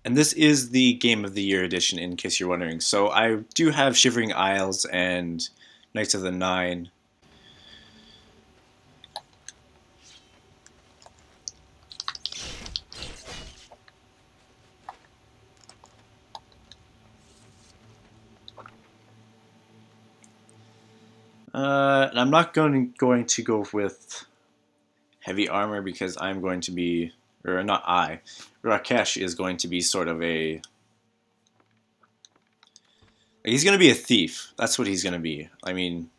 And this is the Game of the Year edition, in case you're wondering. So I do have Shivering Isles and Knights of the Nine. And I'm not going to go with heavy armor because I'm going to be, or not I, Rakesh is going to be sort of a. He's going to be a thief. That's what he's going to be. I mean,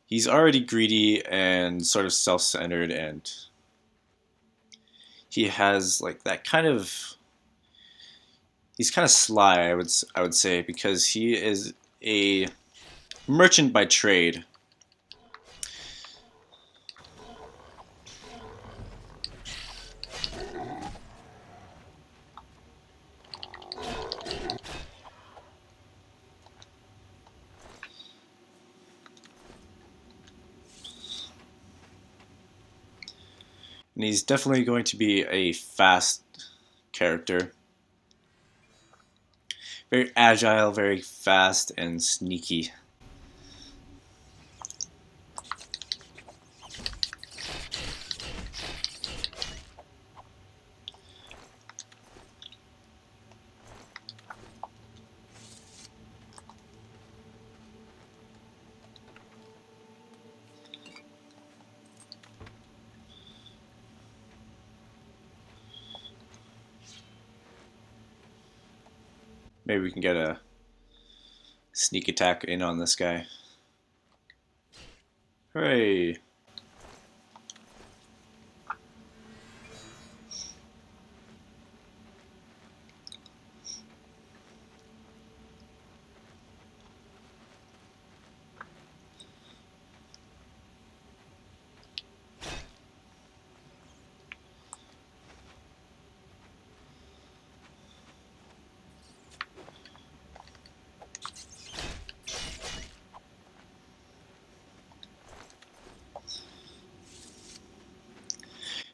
he's already greedy and sort of self-centered, and he has like that kind of. He's kind of sly, I would say, because he is a merchant by trade. And he's definitely going to be a fast character. Very agile, very fast, and sneaky. Maybe we can get a sneak attack in on this guy. Hooray!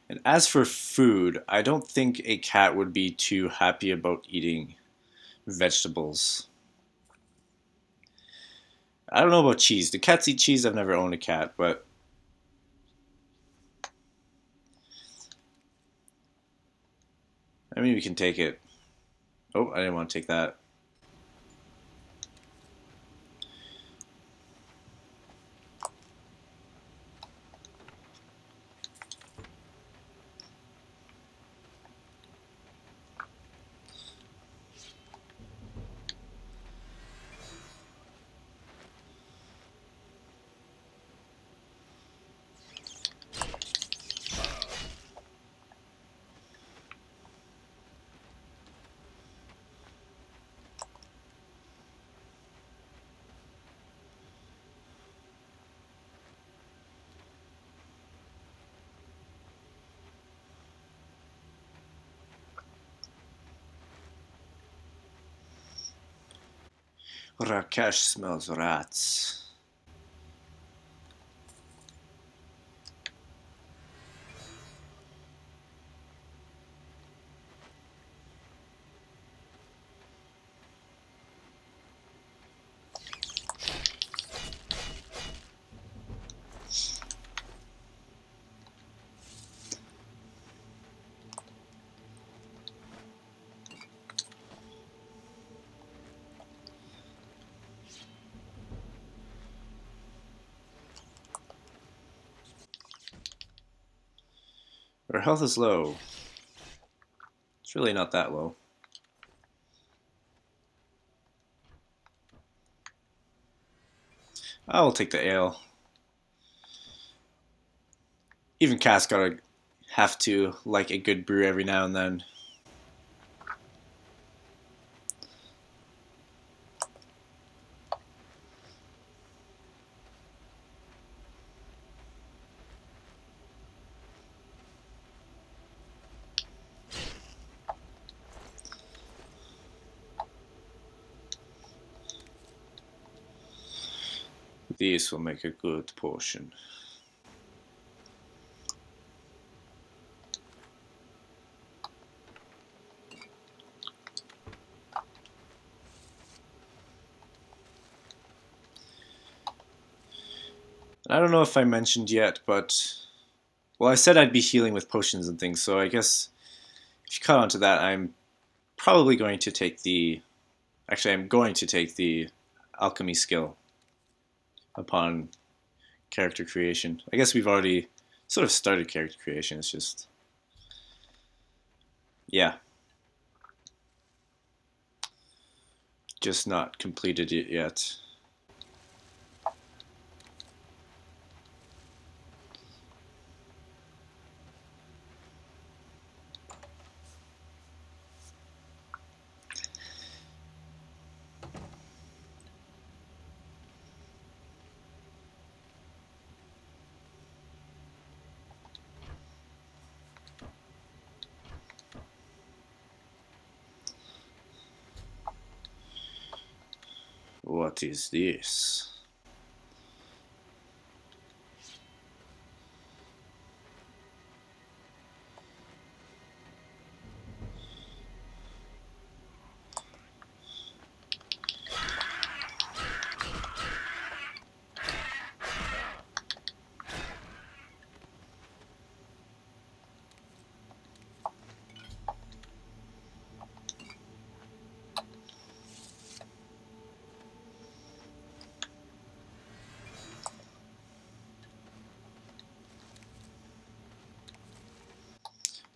And as for food, I don't think a cat would be too happy about eating vegetables. I don't know about cheese. Do cats eat cheese? I've never owned a cat, but I mean, we can take it. Oh, I didn't want to take that. Rakesh smells rats. Our health is low. It's really not that low. I'll take the ale. Even cats gotta have to like a good brew every now and then. These will make a good portion. I don't know if I mentioned yet, but well, I said I'd be healing with potions and things, so I guess if you caught on to that, I'm probably going to take the... Actually, I'm going to take the alchemy skill upon character creation. I guess we've already sort of started character creation, it's just... Yeah. Just not completed it yet. What is this?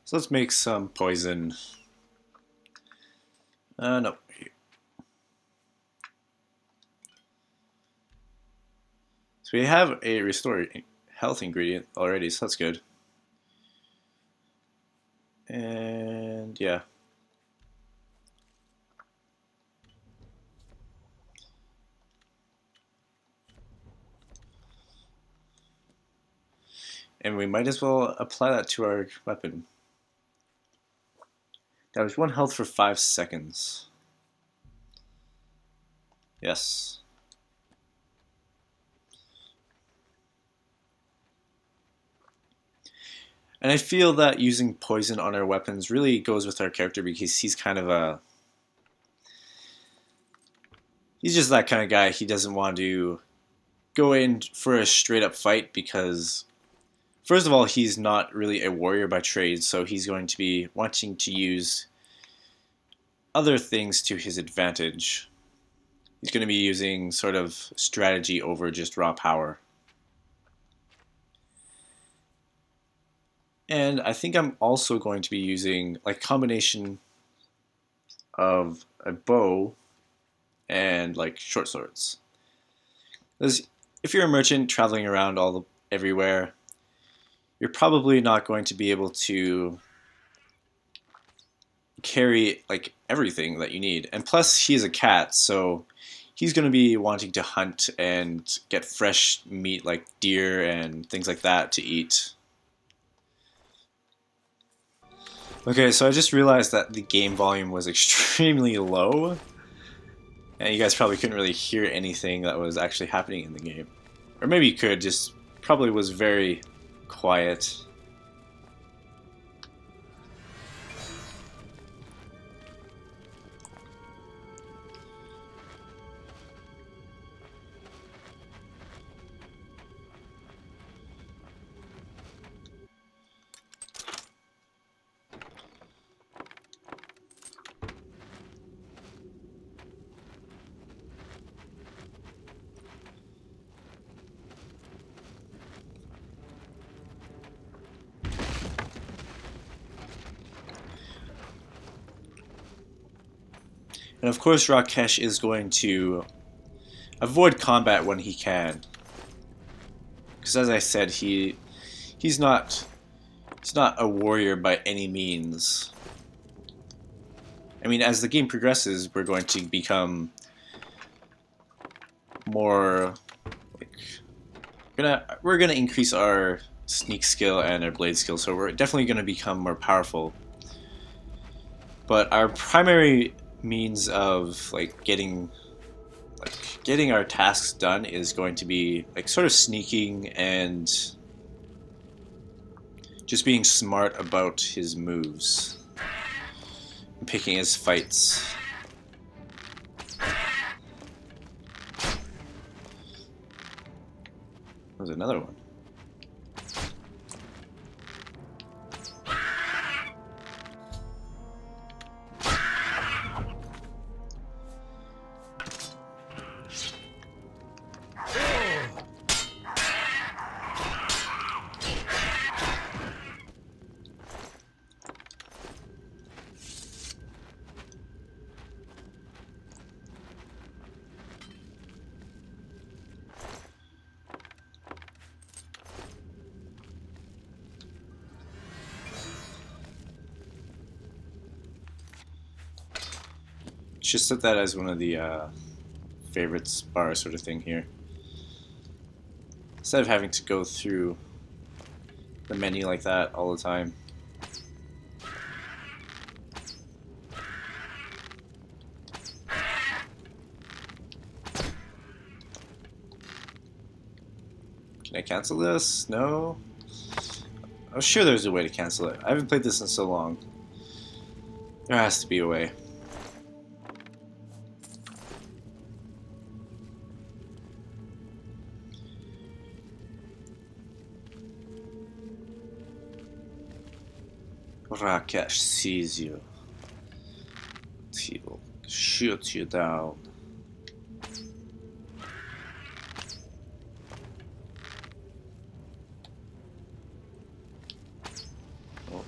So let's make some poison. No. So we have a restore health ingredient already, so that's good. And yeah. And we might as well apply that to our weapon. That was 1 health for 5 seconds. Yes. And I feel that using poison on our weapons really goes with our character because he's kind of a... He's just that kind of guy. He doesn't want to go in for a straight up fight because, first of all, he's not really a warrior by trade, so he's going to be wanting to use other things to his advantage. He's going to be using sort of strategy over just raw power. And I think I'm also going to be using like combination of a bow and like short swords. Because if you're a merchant traveling around everywhere, you're probably not going to be able to carry like everything that you need. And plus he's a cat, so he's going to be wanting to hunt and get fresh meat like deer and things like that to eat. Okay, so I just realized that the game volume was extremely low, and you guys probably couldn't really hear anything that was actually happening in the game. Or maybe you could, just probably was very quiet. And of course Rakesh is going to avoid combat when he can. Because as I said, he's not a warrior by any means. I mean, as the game progresses, we're going to become more like we're gonna increase our sneak skill and our blade skill, so we're definitely gonna become more powerful. But our primary means of like getting our tasks done is going to be like sort of sneaking and just being smart about his moves and picking his fights. was another one. Should set that as one of the favorites bar sort of thing here. Instead of having to go through the menu like that all the time. Can I cancel this? No? I'm sure there's a way to cancel it. I haven't played this in so long. There has to be a way. Rakesh sees you. He will shoot you down. Oh.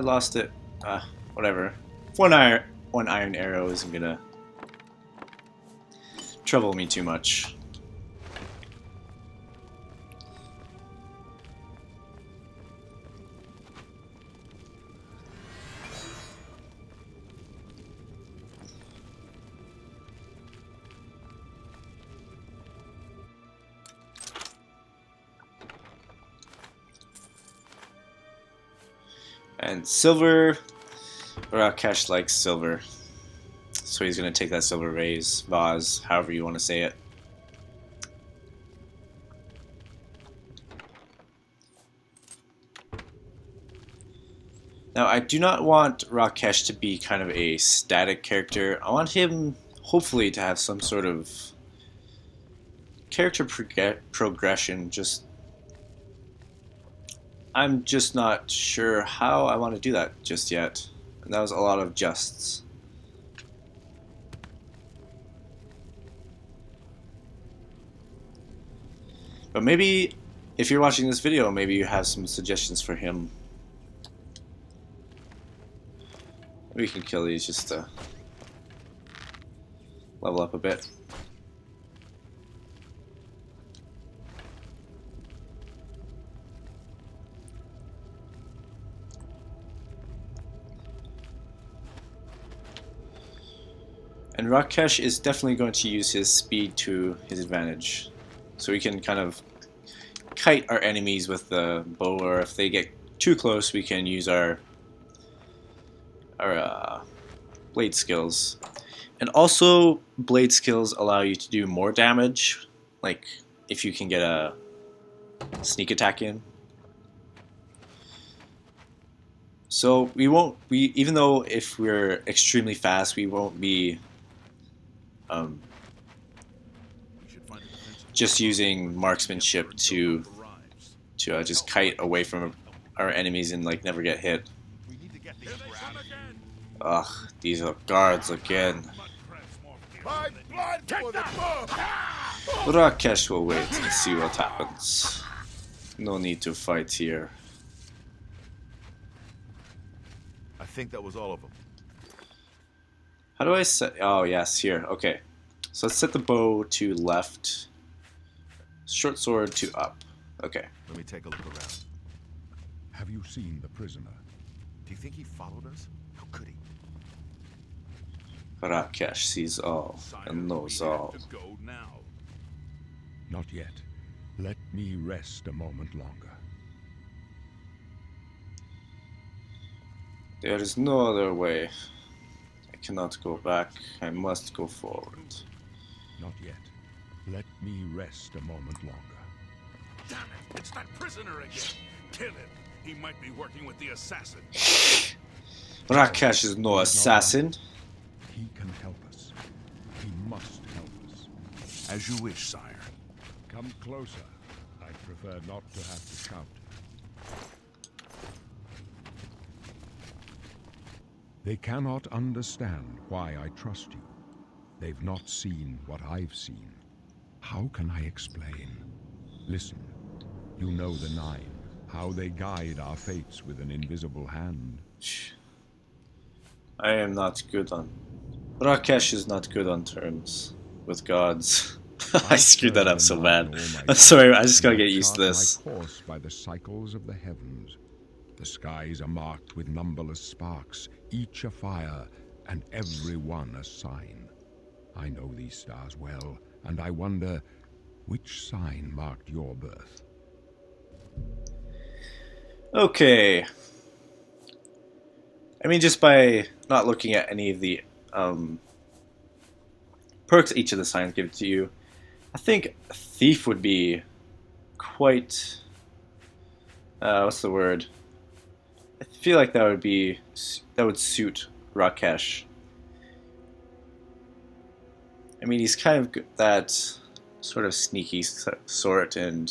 Lost it. Whatever. One iron arrow isn't gonna trouble me too much. And silver, Rakesh likes silver, so he's gonna take that silver vase, however you want to say it. Now, I do not want Rakesh to be kind of a static character. I want him, hopefully, to have some sort of character progression. I'm just not sure how I want to do that just yet. And that was a lot of justs. But maybe, if you're watching this video, maybe you have some suggestions for him. We can kill these just to level up a bit. And Rakesh is definitely going to use his speed to his advantage. So we can kind of kite our enemies with the bow, or if they get too close, we can use our blade skills. And also, blade skills allow you to do more damage, like if you can get a sneak attack in. So even though if we're extremely fast, we won't be just using marksmanship to just kite away from our enemies and like never get hit. Ugh, these are guards again. Rakesh will wait and see what happens. No need to fight here. I think that was all of them. How do I set? Oh yes, here. Okay. So let's set the bow to left. Short sword to up. Okay. Let me take a look around. Have you seen the prisoner? Do you think he followed us? How could he? Rakesh sees all and knows all. Not yet. Let me rest a moment longer. There is no other way. I cannot go back. I must go forward. Not yet. Let me rest a moment longer. Damn it! It's that prisoner again! Kill him! He might be working with the assassin. Rakesh is no assassin. He can help us. He must help us. As you wish, sire. Come closer. I'd prefer not to have to shout. They cannot understand why I trust you. They've not seen what I've seen. How can I explain? Listen, you know the Nine, how they guide our fates with an invisible hand. I am not good on... Rakesh is not good on terms with gods. I screwed that up so bad. I'm sorry, I just gotta get used to this. My course by the cycles of the heavens. The skies are marked with numberless sparks, each a fire, and every one a sign. I know these stars well, and I wonder which sign marked your birth. Okay. I mean, just by not looking at any of the perks each of the signs give to you, I think Thief would be quite... what's the word? I feel like that would suit Rakesh. I mean, he's kind of that sort of sneaky sort, and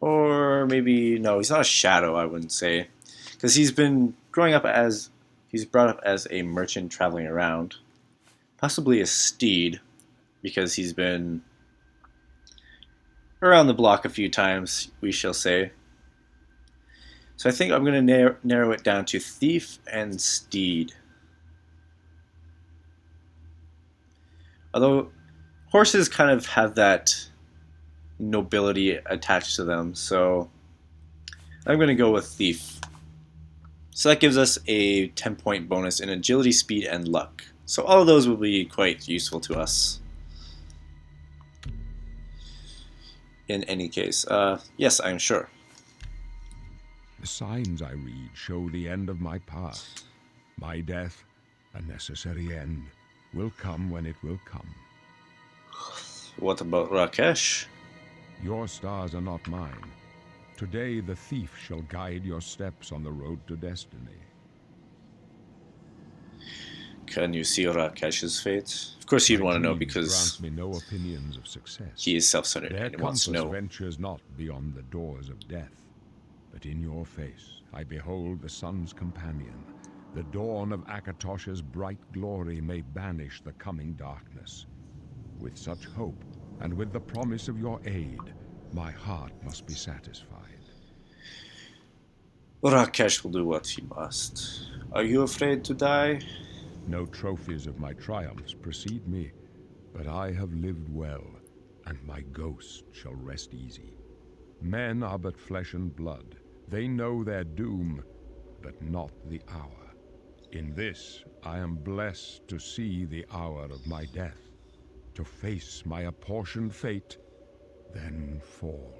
or maybe no, he's not a shadow. I wouldn't say, because he's been growing up as he's brought up as a merchant traveling around, possibly a steed, because he's been around the block a few times, we shall say. So I think I'm going to narrow it down to Thief and Steed. Although horses kind of have that nobility attached to them, so I'm going to go with Thief. So that gives us a 10-point bonus in agility, speed, and luck. So all of those will be quite useful to us. In any case, yes, I'm sure. The signs I read show the end of my path. My death, a necessary end, will come when it will come. What about Rakesh? Your stars are not mine. Today the thief shall guide your steps on the road to destiny. Can you see Rakesh's fate? Of course you'd want to know, dreams because grant me no opinions of success. he is self-centered Their and wants to compass know. ventures not beyond the doors of death. But in your face I behold the sun's companion. The dawn of Akatosh's bright glory may banish the coming darkness. With such hope, and with the promise of your aid, my heart must be satisfied. Rakesh will do what he must. Are you afraid to die? No trophies of my triumphs precede me, but I have lived well, and my ghost shall rest easy. Men are but flesh and blood. They know their doom, but not the hour. In this, I am blessed to see the hour of my death, to face my apportioned fate, then fall.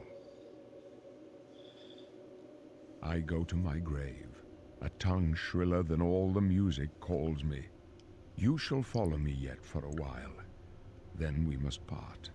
I go to my grave. A tongue shriller than all the music calls me. You shall follow me yet for a while. Then we must part.